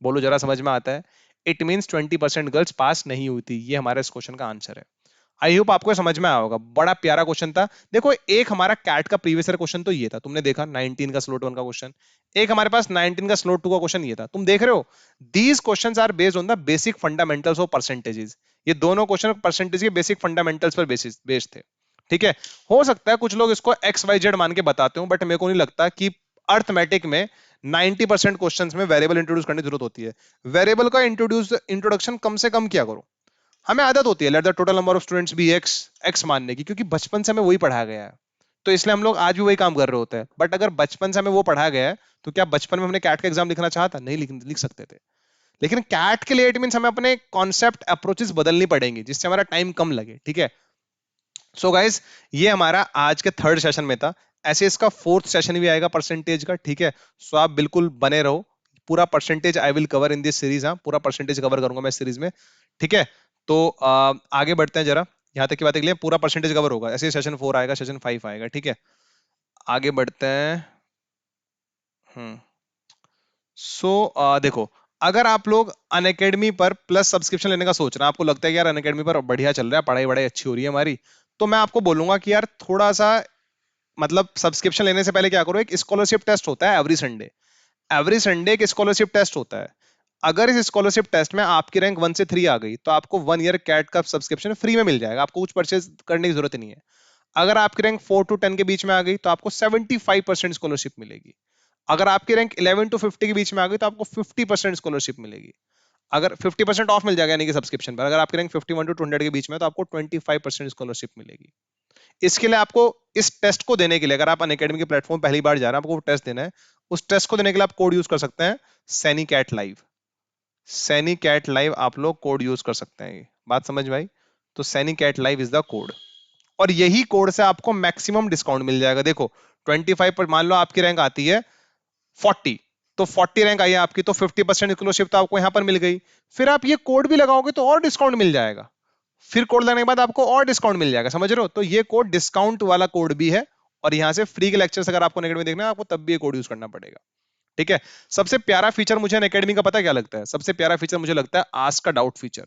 Speaker 1: बोलो जरा समझ में आता है, इट मीन्स 20% गर्ल्स पास नहीं हुई थी। ये हमारे इस क्वेश्चन का आंसर है। आई होप आपको समझ में आया होगा, बड़ा प्यारा क्वेश्चन था। देखो एक हमारा कैट का प्रीवियस ईयर क्वेश्चन तो ये था, तुमने देखा 19 का स्लोट 1 का क्वेश्चन। एक हमारे पास 19 का स्लोट 2 का क्वेश्चन ये था, तुम देख रहे हो। These questions are based on the basic fundamentals of percentages. ये दोनों क्वेश्चन परसेंटेज के बेसिक फंडामेंटल्स पर बेस्ड थे, ठीक है। हो सकता है कुछ लोग इसको एक्स वाई जेड मान के बताते हो, बट मेरे को नहीं लगता कि अर्थमेटिक में 90% क्वेश्चंस में वेरिएबल इंट्रोड्यूस करने की जरूरत होती है। वेरिएबल का इंट्रोडक्शन कम से कम किया करो। हमें आदत होती है let the total number of students be X, X मानने की, क्योंकि बचपन से हमें वही पढ़ाया गया है। तो इसलिए हम लोग आज भी वही काम कर रहे होते हैं। बट अगर बचपन से हमें वो पढ़ाया गया है, तो क्या बचपन में हमने कैट का एग्जाम लिखना चाहा था, नहीं लिख सकते थे। लेकिन कैट के लिए इट मीन हमें अपने कॉन्सेप्ट अप्रोचेस बदलनी पड़ेंगी, जिससे हमारा टाइम कम लगे, ठीक है। सो गाइज ये हमारा आज के थर्ड सेशन में था। ऐसे इसका फोर्थ सेशन भी आएगा परसेंटेज का, ठीक है। सो आप बिल्कुल बने रहो, पूरा percentage I will cover in this series. हाँ पूरा परसेंटेज कवर करूंगा मैं इस सीरीज में, ठीक है। तो आगे बढ़ते हैं जरा, यहाँ तक की बात के लिए पूरा परसेंटेज कवर होगा। ऐसे सेशन 4 आएगा, सेशन 5 आएगा, ठीक है। आगे बढ़ते हैं। हम्म। सो देखो, अगर आप लोग अनअकैडमी पर प्लस सब्सक्रिप्शन लेने का सोच रहे हैं, आपको लगता है कि यार अनअकैडमी पर बढ़िया चल रहा है, पढ़ाई वढ़ाई अच्छी हो रही है हमारी, तो मैं आपको बोलूंगा कि यार थोड़ा सा मतलब सब्सक्रिप्शन लेने से पहले क्या करो, एक स्कॉलरशिप टेस्ट होता है एवरी संडे। एवरी संडे एक स्कॉलरशिप टेस्ट होता है। अगर इस स्कॉलरशिप टेस्ट में आपकी रैंक 1 से 3 आ गई तो आपको 1 ईयर कैट का सब्सक्रिप्शन फ्री में मिल जाएगा, आपको कुछ परचेज करने की जरूरत नहीं है। अगर आपकी रैंक 4 to 10 के बीच में आ गई तो आपको 75% स्कॉलरशिप मिलेगी। अगर आपकी रैंक 11 to 50 के बीच में आ गई तो आपको 50% स्कॉलरशिप मिलेगी। अगर 50% ऑफ मिल जाएगा यानी कि सब्सक्रिप्शन पर। अगर आपकी रैंक 51 to 200 के बीच में है तो आपको 25% स्कॉलरशिप मिलेगी। इसके लिए आपको, इस टेस्ट को देने के लिए, अगर आप अनअकैडमी के प्लेटफॉर्म पहली बार जा रहे हैं, आपको वो टेस्ट देना है। उस टेस्ट को देने के लिए आप कोड यूज कर सकते हैं, Saini CAT live. Saini CAT live आप लोग कोड यूज कर सकते हैं, ये बात समझ में आई? तो Saini CAT live is the code, और यही कोड से आपको मैक्सिमम डिस्काउंट मिल जाएगा। देखो 25 पर मान लो आपकी रैंक आती है 40, तो 40 रैंक आई है आपकी, तो 50% स्कॉलरशिप तो आपको यहां पर मिल गई। फिर आप ये कोड भी लगाओगे तो और डिस्काउंट मिल जाएगा। फिर कोड लगाने के बाद आपको और डिस्काउंट मिल जाएगा, समझ रहे हो? तो ये कोड डिस्काउंट वाला कोड भी है। और यहां से फ्री के लेक्चर्स अगर आपको अनअकैडमी देखना है, आपको तब भी ये कोड यूज करना पड़ेगा। ठीक है। सबसे प्यारा फीचर मुझे अनअकैडमी का पता क्या लगता है? सबसे प्यारा फीचर मुझे लगता है आस्क का डाउट फीचर।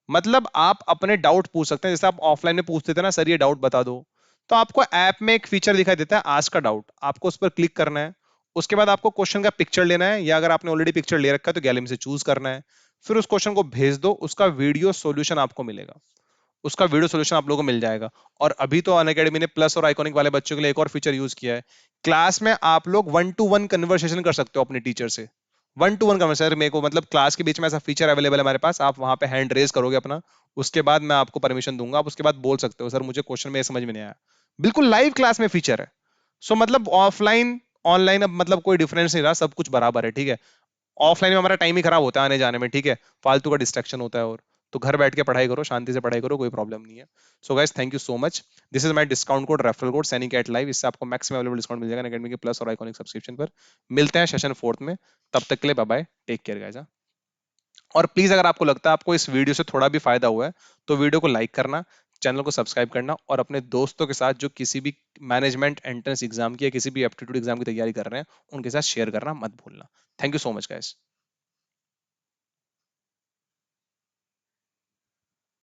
Speaker 1: मतलब आप अपने डाउट पूछ सकते हैं, जैसे आप ऑफलाइन में पूछते थे ना, सर ये डाउट बता दो, तो आपको ऐप में एक फीचर दिखाई देता है आस्क का डाउट, आपको उस पर क्लिक करना है। उसके बाद आपको क्वेश्चन का पिक्चर लेना है, या अगर आपने ऑलरेडी पिक्चर ले रखा है तो गैलरी में से चूज करना है। फिर उस क्वेश्चन को भेज दो, उसका वीडियो सॉल्यूशन आपको मिलेगा। उसका वीडियो सॉल्यूशन आप लोगों को मिल जाएगा। और अभी तो अनअकैडमी ने प्लस और आइकॉनिक वाले बच्चों के लिए एक और फीचर यूज किया है। क्लास में आप लोग 1 to 1 कन्वर्सेशन कर सकते हो अपने टीचर से। 1 to 1 कन्वर्सेशन, मेरे को मतलब क्लास के बीच में ऐसा फीचर अवेलेबल है हमारे पास, आप वहां पे हैंड रेज करोगे अपना, उसके बाद मैं आपको परमिशन दूंगा, आप उसके बाद बोल सकते हो सर मुझे क्वेश्चन में ये समझ में नहीं आया। बिल्कुल लाइव क्लास में फीचर है। सो मतलब ऑफलाइन ऑनलाइन अब मतलब कोई डिफरेंस नहीं रहा, सब कुछ बराबर है। ठीक है। ऑफलाइन में हमारा टाइम ही खराब होता है आने जाने में, ठीक है, फालतू का डिस्ट्रैक्शन होता है। और तो घर बैठ के पढ़ाई करो, शांति से पढ़ाई करो, कोई प्रॉब्लम नहीं है। So guys thank you so much. This is my discount code, referral code Saini CAT live, इससे आपको मैक्सिमम अवेलेबल डिस्काउंट मिल जाएगा अकेडमी के प्लस और आइकॉनिक सब्सक्रिप्शन पर। मिलते हैं सेशन 4 में, तब तक के लिए bye bye, take care guys. और प्लीज अगर आपको लगता है आपको इस वीडियो से थोड़ा भी फायदा हुआ है तो वीडियो को लाइक करना, चैनल को सब्सक्राइब करना, और अपने दोस्तों के साथ जो किसी भी मैनेजमेंट एंट्रेंस एग्जाम की या किसी भी एप्टीट्यूड एग्जाम की तैयारी कर रहे हैं उनके साथ शेयर करना मत भूलना। Thank you so much guys.